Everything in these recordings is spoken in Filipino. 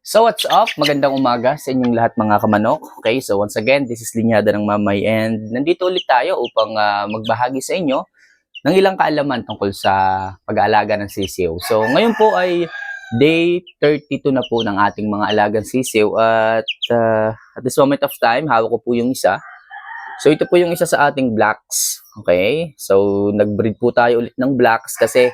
So what's up? Magandang umaga sa inyong lahat mga kamanok. Okay, so once again, this is Linyada ng Mamay and nandito ulit tayo upang magbahagi sa inyo ng ilang kaalaman tungkol sa pag-aalaga ng sisiw. So ngayon po ay day 32 na po ng ating mga alagang sisiw at at this moment of time, hawak ko po yung isa. So ito po yung isa sa ating blacks. Okay, so nag-breed po tayo ulit ng blacks kasi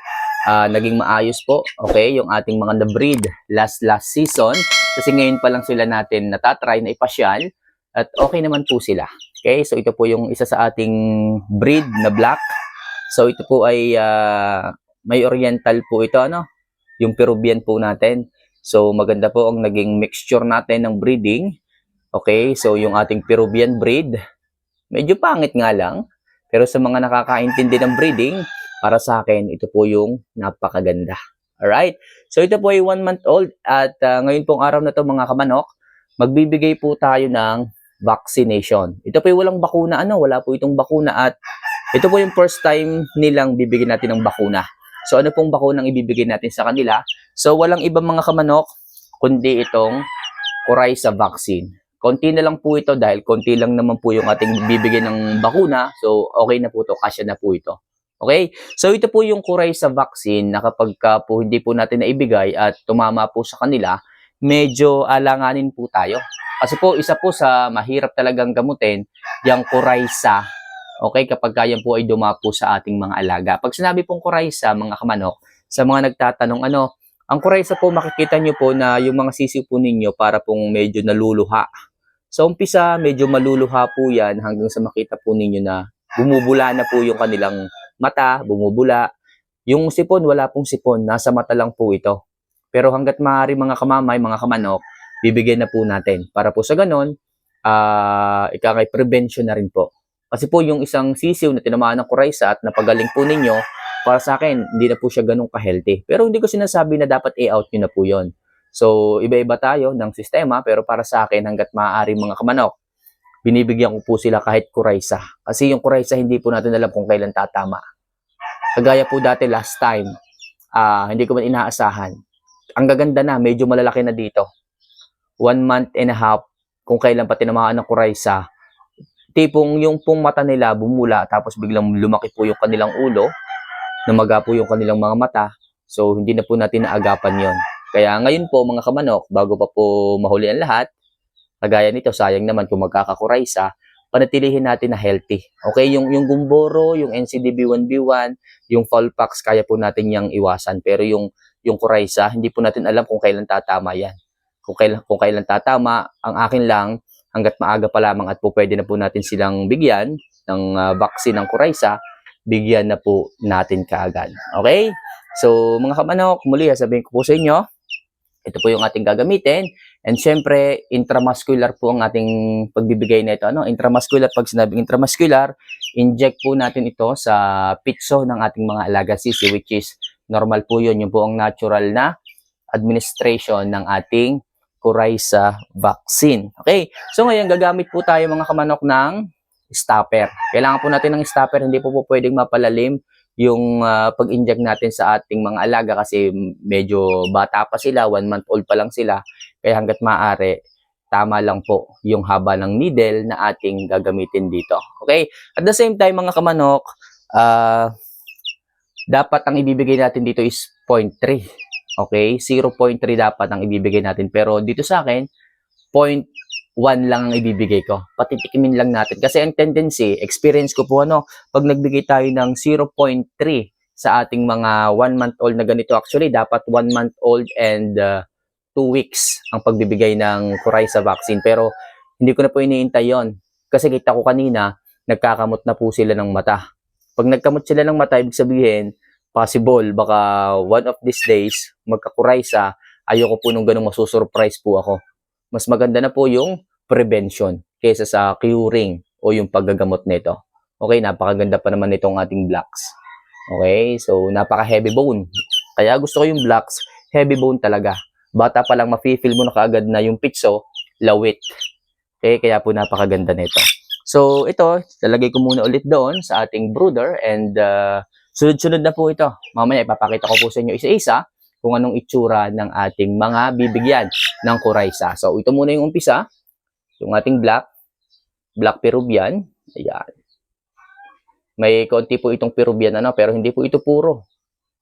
naging maayos po, okay, yung ating mga na-breed last season. Kasi ngayon pa lang sila natin natatry na ipasyal at okay naman po sila. Okay, so ito po yung isa sa ating breed na black. So ito po ay may oriental po ito, ano? Yung Peruvian po natin. So maganda po ang naging mixture natin ng breeding. Okay, so yung ating Peruvian breed, medyo pangit nga lang. Pero sa mga nakakaintindi ng breeding, para sa akin, ito po yung napakaganda. Alright? So ito po ay 1 month old at ngayon pong araw na to mga kamanok, magbibigay po tayo ng vaccination. Ito po ay walang bakuna, wala po itong bakuna at ito po yung first time nilang bibigyan natin ng bakuna. So ano pong bakunang ibibigay natin sa kanila? So walang ibang mga kamanok, kundi itong Coryza vaccine. Konti na lang po ito dahil konti lang naman po yung ating bibigyan ng bakuna. So okay na po ito, kasya na po ito. Okay? So ito po yung Coryza vaccine na kapag po hindi po natin naibigay at tumama po sa kanila, medyo alanganin po tayo. Kasi po isa po sa mahirap talagang gamutin, yung Coryza. Okay? Kapag yan po ay dumapo sa ating mga alaga. Pag sinabi pong Coryza, mga kamanok, sa mga nagtatanong ang Coryza po makikita nyo po na yung mga sisiw po ninyo para pong medyo naluluha. So umpisa, medyo maluluha po yan hanggang sa makita po ninyo na bumubula na po yung kanilang mata, bumubula. Yung sipon, wala pong sipon. Nasa mata lang po ito. Pero hanggat maaari mga kamamay, mga kamanok, bibigyan na po natin. Para po sa ganon, ikakay prevention na rin po. Kasi po yung isang sisiw na tinamaan ng Coryza at napagaling po ninyo, para sa akin, hindi na po siya ganun ka-healthy. Pero hindi ko sinasabi na dapat i-out nyo na po yon. So, iba-iba tayo ng sistema, pero para sa akin, hanggat maaari mga kamanok, binibigyan ko po sila kahit Coryza. Kasi yung Coryza, hindi po natin alam kung kailan tatama. Kagaya po dati last time, hindi ko man inaasahan. Ang gaganda na, medyo malalaki na dito. 1 month and a half, kung kailan pa tinamaan ng Coryza, tipong yung pong mata nila bumula, tapos biglang lumaki po yung kanilang ulo, namaga po yung kanilang mga mata. So, hindi na po natin naagapan yon. Kaya ngayon po mga kamanok, bago pa po mahuli ang lahat, kagaya nito, sayang naman kung magkaka-Coryza, panatilihin natin na healthy. Okay, yung gumboro, yung NCDB 1B1, yung Fowlpox, kaya po natin yang iwasan. Pero yung Coryza, hindi po natin alam kung kailan tatama yan. Kung kailan tatama, ang akin lang, hanggat maaga pa lamang at po pwede na po natin silang bigyan ng vaccine ng Coryza, bigyan na po natin kaagad. Okay? So, mga kamanok, muli, sabihin ko po sa inyo, ito po yung ating gagamitin. And syempre, intramuscular po ang ating pagbibigay na ito. Intramuscular, pag sinabing intramuscular, inject po natin ito sa pitso ng ating mga alaga sisi, which is normal po yun. Yung po ang natural na administration ng ating Coryza vaccine. Okay, so ngayon gagamit po tayo mga kamanok ng stopper. Kailangan po natin ng stopper, hindi po pwedeng mapalalim yung pag-inject natin sa ating mga alaga kasi medyo bata pa sila, 1 month old pa lang sila. Kaya hanggat maaari, tama lang po yung haba ng needle na ating gagamitin dito. Okay? At the same time mga kamanok, dapat ang ibibigay natin dito is 0.3. Okay? 0.3 dapat ang ibibigay natin. Pero dito sa akin, 0.1 lang ang ibibigay ko. Patitikimin lang natin. Kasi ang tendency, experience ko po pag nagbigay tayo ng 0.3 sa ating mga 1 month old na ganito, actually dapat 1 month old and 2 weeks ang pagbibigay ng Coryza vaccine. Pero hindi ko na po iniintay yon. Kasi kita ko kanina, nagkakamot na po sila ng mata. Pag nagkamot sila ng mata, ibig sabihin, possible, baka one of these days, magka-Coryza, ayoko po nung ganung masusurprise po ako. Mas maganda na po yung prevention kaysa sa curing o yung paggagamot nito. Okay, napakaganda pa naman nitong ating blacks. Okay, so napaka-heavy bone. Kaya gusto ko yung blacks, heavy bone talaga. Bata pa lang mafe-feel mo na kaagad na yung pitso, lawit. Okay, kaya po napakaganda nito. So ito, lalagay ko muna ulit doon sa ating brooder and sunod-sunod na po ito. Mamaya ipapakita ko po sa inyo isa-isa kung anong itsura ng ating mga bibigyan ng Coryza. So, ito muna yung umpisa, yung ating black Peruvian. Ayan. May konti po itong Peruvian, pero hindi po ito puro.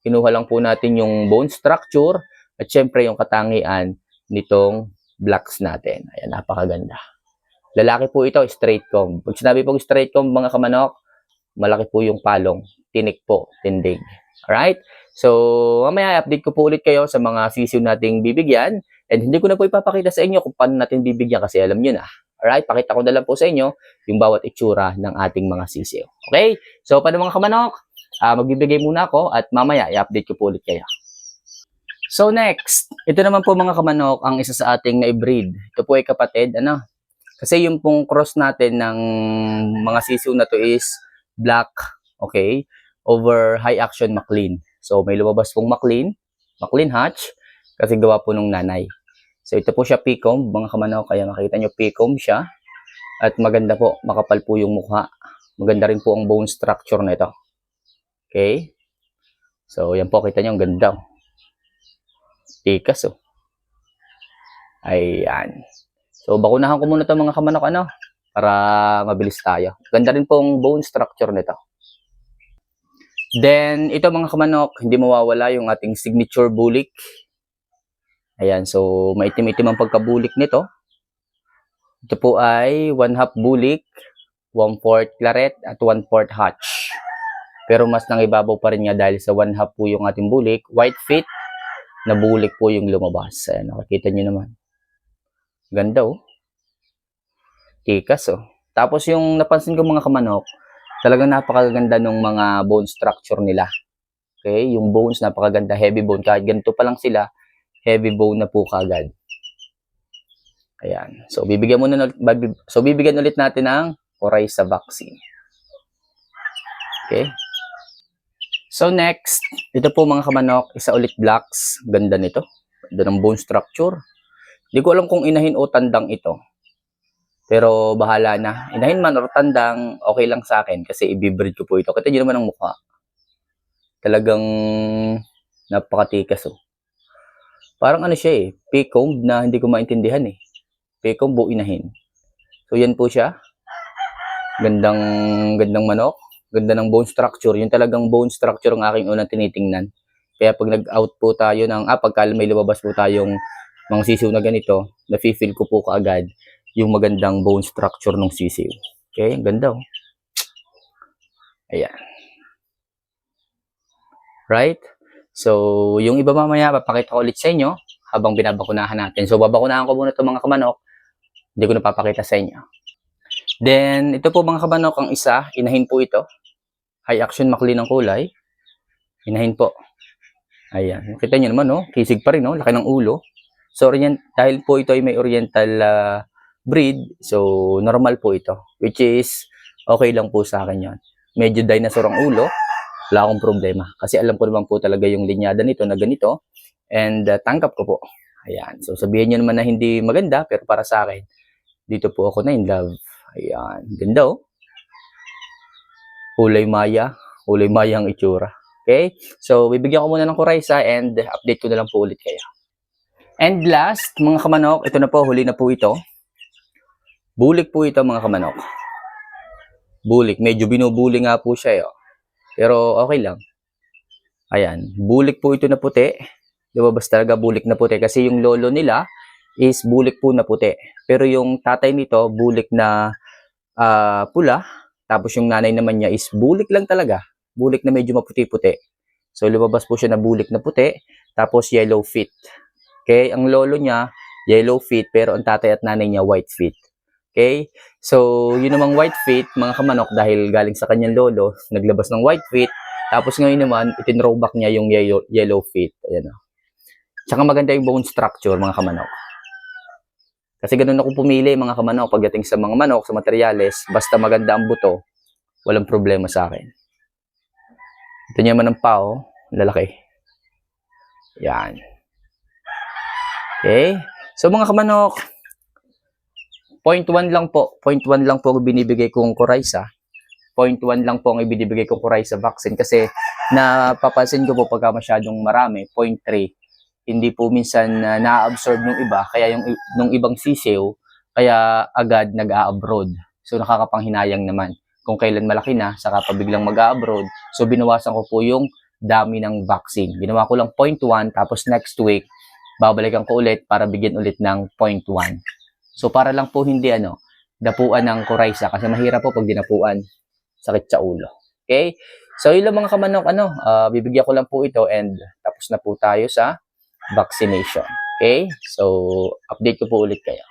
Kinuha lang po natin yung bone structure at syempre yung katangian nitong blacks natin. Ayan, napakaganda. Lalaki po ito, straight comb. Pag sinabi pong straight comb, mga kamanok, malaki po yung palong. Tinik po, tindig. Alright? So, mamaya update ko po ulit kayo sa mga sisiw nating bibigyan. And hindi ko na po ipapakita sa inyo kung paano natin bibigyan kasi alam nyo na. Alright? Pakita ko na lang po sa inyo yung bawat itsura ng ating mga sisiw. Okay? So, paano mga kamanok? Magbibigay muna ako at mamaya i-update ko po ulit kayo. So, next. Ito naman po mga kamanok ang isa sa ating na-breed. Ito po ay kapatid. Kasi yung pong cross natin ng mga sisiw na to is black, okay, over high action McLean. So, may lumabas pong McLean hatch, kasi gawa po nung nanay. So, ito po siya P-comb, mga kamanok, kaya makita nyo P-comb siya. At maganda po, makapal po yung mukha. Maganda rin po ang bone structure na ito. Okay? So, yan po, kita nyo, ang ganda. Tikas, oh. Ayan. So, bakunahan ko muna ito mga kamanok, para mabilis tayo. Ganda rin pong bone structure nito. Then, ito mga kamanok, hindi mawawala yung ating signature bulik. Ayan, so maitim-itim ang pagkabulik nito. Ito po ay 1/2 bulik, 1/4 claret, at 1/4 hatch. Pero mas nangibabaw pa rin nga dahil sa 1/2 po yung ating bulik. White feet na bulik po yung lumabas. Ayan, nakikita nyo naman. Ganda, oh. Tikas, oh. Tapos yung napansin ko mga kamanok, talagang napakaganda ng mga bone structure nila. Okay? Yung bones, napakaganda. Heavy bone. Kahit ganito pa lang sila, heavy bone na po kagad. Ayan. So, bibigyan ulit natin ng Coryza vaccine. Okay? So, next, ito po mga kamanok, isa ulit blacks. Ganda nito. Ganda ng bone structure. Hindi ko alam kung inahin o tandang ito. Pero bahala na. Inahin man o tandang, okay lang sa akin kasi i-breed ko po ito. Kita nyo naman ang mukha. Talagang napakatikas, oh. Parang siya P-comb na hindi ko maintindihan P-comb o inahin. So yan po siya. Gandang manok. Ganda ng bone structure. Yung talagang bone structure ang aking unang tinitingnan. Kaya pag nag-out po tayo pagka may lumabas po tayong mga sisiw na ganito, nafe-feel ko po kaagad yung magandang bone structure ng sisiw. Okay, ang ganda, oh. Ayan. Right? So, yung iba mamaya, papakita ko ulit sa inyo habang binabakunahan natin. So, babakunahan ko muna itong mga kamanok. Hindi ko napapakita sa inyo. Then, ito po mga kamanok, ang isa, inahin po ito. High action McLean ang kulay. Inahin po. Ayan. Kita nyo naman, oh. Kisig pa rin, oh. Laki ng ulo. So, dahil po ito ay may oriental breed, so normal po ito. Which is, okay lang po sa akin yon. Medyo dinosaur ang ulo. Wala akong problema. Kasi alam ko naman po talaga yung linyada nito na ganito. And tanggap ko po. Ayan. So, sabihin nyo naman na hindi maganda, pero para sa akin, dito po ako na in love. Ayan. Ganda, oh. Kulay maya. Kulay maya ang itsura. Okay? So, bibigyan ko muna ng Coryza and update ko na lang po ulit kayo. And last, mga kamanok, ito na po, huli na po ito. Bulik po ito, mga kamanok. Bulik. Medyo binubuli nga po siya, oh. Pero okay lang. Ayan. Bulik po ito na puti. Lumabas talaga bulik na puti. Kasi yung lolo nila is bulik po na puti. Pero yung tatay nito, bulik na pula. Tapos yung nanay naman niya is bulik lang talaga. Bulik na medyo maputi-puti. So, lumabas po siya na bulik na puti. Tapos yellow feet. Okay? Ang lolo niya, yellow feet. Pero ang tatay at nanay niya, white feet. Okay? So, yun namang white feet, mga kamanok, dahil galing sa kanyang lolo, naglabas ng white feet. Tapos ngayon naman, itinrowback niya yung yellow feet. Ayan, o. Tsaka maganda yung bone structure, mga kamanok. Kasi ganun ako pumili, mga kamanok, pagdating sa mga manok, sa materyales, basta maganda ang buto, walang problema sa akin. Ito niya man ang pao, lalaki. Yan. Okay? So, mga kamanok, 0.1 lang po. 0.1 lang po ang binibigay kong Coryza. 0.1 lang po ang ibinibigay kong Coryza vaccine kasi napapansin ko po pagka masyadong marami, 0.3. hindi po minsan na-absorb ng iba, kaya yung nung ibang sisiw, kaya agad nag-a-abroad. So nakakapanghinayang naman. Kung kailan malaki na, saka pa biglang mag-a-abroad. So binawasan ko po yung dami ng vaccine. Ginawa ko lang 0.1, tapos next week, babalikan ko ulit para bigyan ulit ng 0.1. So para lang po hindi dapuan ng coryza, kasi mahirap po pag dinapuan, sakit sa ulo. Okay? So yun lang mga kamanok, bibigyan ko lang po ito and tapos na po tayo sa vaccination. Okay? So update ko po ulit kayo.